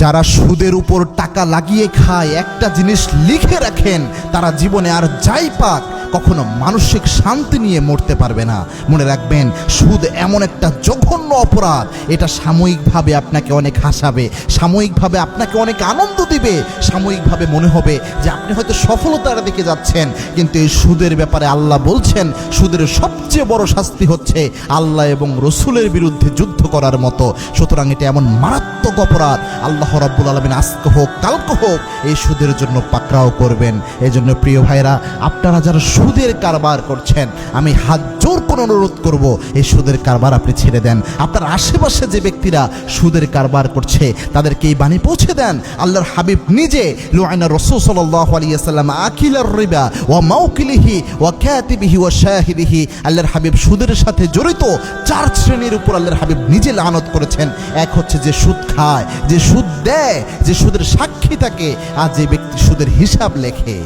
যারা সুদের উপর টাকা লাগিয়ে খায়, একটা জিনিস লিখে রাখেন, তারা জীবনে আর যাই পাক কখনো মানসিক শান্তি নিয়ে মরতে পারবে না। মনে রাখবেন, সুদ এমন একটা জঘন্য অপরাধ, এটা সাময়িকভাবে আপনাকে অনেক হাসাবে, সাময়িকভাবে আপনাকে অনেক আনন্দ দিবে, সাময়িকভাবে মনে হবে যে আপনি হয়তো সফলতার দিকে যাচ্ছেন, কিন্তু এই সুদের ব্যাপারে আল্লাহ বলছেন সুদের সবচেয়ে বড় শাস্তি হচ্ছে আল্লাহ এবং রসুলের বিরুদ্ধে যুদ্ধ করার মতো। সুতরাং এটা এমন মারাত্মক অপরাধ, আল্লাহ রাব্বুল আলামিন আজকে হোক কালকে হোক এই সুদের জন্য পাকড়াও করবেন। এই জন্য প্রিয় ভাইরা, আপনারা যারা সুদের কারবার করছেন, আমি হাত জোর করে অনুরোধ করব, এই সুদের কারবার আপনি ছেড়ে দেন। আপনার আশেপাশে যে ব্যক্তিরা সুদের কারবার করছে তাদেরকে এই বাণী পৌঁছে দেন। আল্লাহর হাবিব নিজে লুআনা রাসূল সাল্লাল্লাহু আলাইহি ওয়াসাল্লাম আকিলার রিবা ওয়া মাওকিলিহি ওয়া কাতিবিহি ওয়া শাহিদিহি। আল্লাহর হাবিব সুদের সাথে জড়িত 4 শ্রেণীর উপর আল্লাহর হাবিব নিজে লানত করেছেন। এক হচ্ছে যে সুদ খায়, যে সুদ দেয়, যে সুদের সাক্ষী থাকে, আর যে ব্যক্তি সুদের হিসাব লেখে।